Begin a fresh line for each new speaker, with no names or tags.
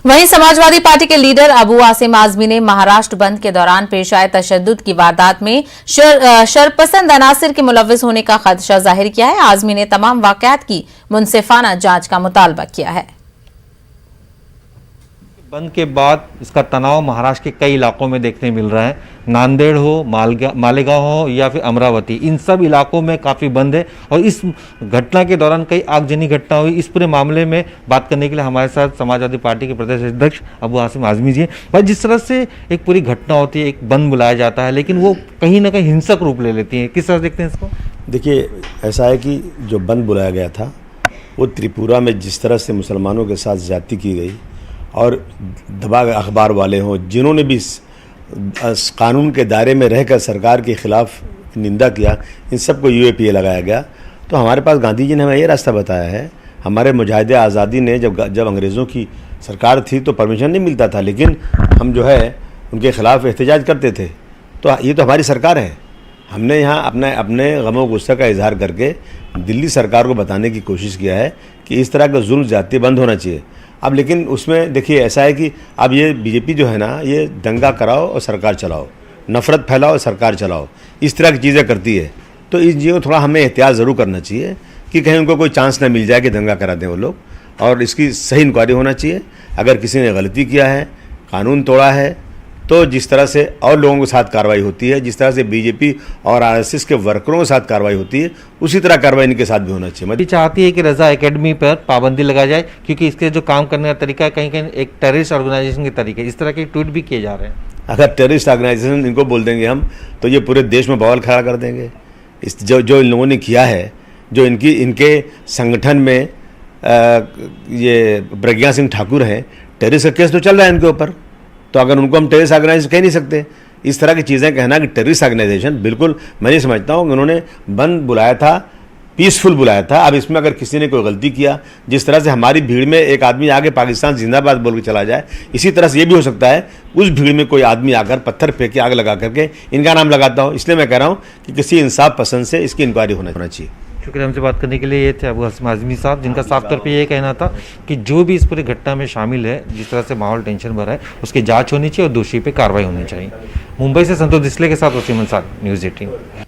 वहीं समाजवादी पार्टी के लीडर अबू आसिम आजमी ने महाराष्ट्र बंद के दौरान पेश आए तशद्दुद की वारदात में शरपसंद अनासिर के मुलव्विस होने का खदशा जाहिर किया है। आजमी ने तमाम वाकयात की मुनसिफाना जांच का मुतालबा किया है।
बंद के बाद इसका तनाव महाराष्ट्र के कई इलाकों में देखने मिल रहा है। नांदेड़ हो, मालेगांव हो या फिर अमरावती, इन सब इलाकों में काफ़ी बंद है। और इस घटना के दौरान कई आगजनी घटना हुई। इस पूरे मामले में बात करने के लिए हमारे साथ समाजवादी पार्टी के प्रदेश अध्यक्ष अबू आसिम आजमी जी हैं। भाई, जिस तरह से एक पूरी घटना होती है, एक बंद बुलाया जाता है, लेकिन वो कहीं ना कहीं हिंसक रूप ले लेती है, किस तरह देखते हैं इसको?
देखिए, ऐसा है कि जो बंद बुलाया गया था वो त्रिपुरा में जिस तरह से मुसलमानों के साथ ज्यादती की गई और दबा अखबार वाले हों जिन्होंने भी कानून के दायरे में रहकर सरकार के ख़िलाफ़ निंदा किया, इन सबको यूएपीए लगाया गया। तो हमारे पास गांधी जी ने हमें ये रास्ता बताया है। हमारे मुजाहिदे आज़ादी ने जब अंग्रेज़ों की सरकार थी तो परमिशन नहीं मिलता था, लेकिन हम जो है उनके ख़िलाफ़ एहतजाज करते थे। तो ये तो हमारी सरकार है। हमने यहाँ अपने गम गुस्सा का इजहार करके दिल्ली सरकार को बताने की कोशिश किया है कि इस तरह का जुल्म ज़्यादती बंद होना चाहिए। अब लेकिन उसमें देखिए ऐसा है कि अब ये बीजेपी जो है ना, ये दंगा कराओ और सरकार चलाओ, नफ़रत फैलाओ और सरकार चलाओ, इस तरह की चीज़ें करती है। तो इस चीज़ को थोड़ा हमें एहतियात ज़रूर करना चाहिए कि कहीं उनको कोई चांस ना मिल जाए कि दंगा करा दें वो लोग, और इसकी सही इंक्वायरी होना चाहिए। अगर किसी ने गलती किया है, कानून तोड़ा है, तो जिस तरह से और लोगों के साथ कार्रवाई होती है, जिस तरह से बीजेपी और आरएसएस के वर्करों के साथ कार्रवाई होती है, उसी तरह कार्रवाई इनके साथ भी होना चाहिए।
मैं भी चाहती है कि रजा एकेडमी पर पाबंदी लगाई जाए, क्योंकि इसके जो काम करने का तरीका है कहीं कहीं एक टेररिस्ट ऑर्गेनाइजेशन के तरीके, इस तरह के ट्वीट भी किए जा रहे हैं।
अगर टेररिस्ट ऑर्गेनाइजेशन इनको बोल देंगे हम, तो ये पूरे देश में बवाल खड़ा कर देंगे। इस जो इन लोगों ने किया है, जो इनके संगठन में ये प्रज्ञा सिंह ठाकुर हैं, टेररिस्ट का केस तो चल रहा है इनके ऊपर। तो अगर उनको हम टेररिस्ट ऑर्गेनाइजेशन कह नहीं सकते। इस तरह की चीज़ें कहना कि टेररिस्ट ऑर्गेनाइजेशन, बिल्कुल मैं नहीं समझता हूँ। उन्होंने बंद बुलाया था, पीसफुल बुलाया था। अब इसमें अगर किसी ने कोई गलती किया, जिस तरह से हमारी भीड़ में एक आदमी आके पाकिस्तान जिंदाबाद बोल के चला जाए, इसी तरह से ये भी हो सकता है उस भीड़ में कोई आदमी आकर पत्थर फेंक के आग लगा करके इनका नाम लगाता हो। इसलिए मैं कह रहा हूँ कि किसी इंसाफ पसंद से इसकी इंक्वायरी होना चाहिए।
शुक्रिया। हमसे बात करने के लिए ये थे अबू आसिम आजमी साहब, जिनका साफ तौर पे ये कहना था कि जो भी इस पूरी घटना में शामिल है, जिस तरह से माहौल टेंशन भरा है, उसकी जांच होनी चाहिए और दोषी पे कार्रवाई होनी चाहिए। मुंबई से संतोष डिसले के साथ वसीम अंसारी, न्यूज़ 18।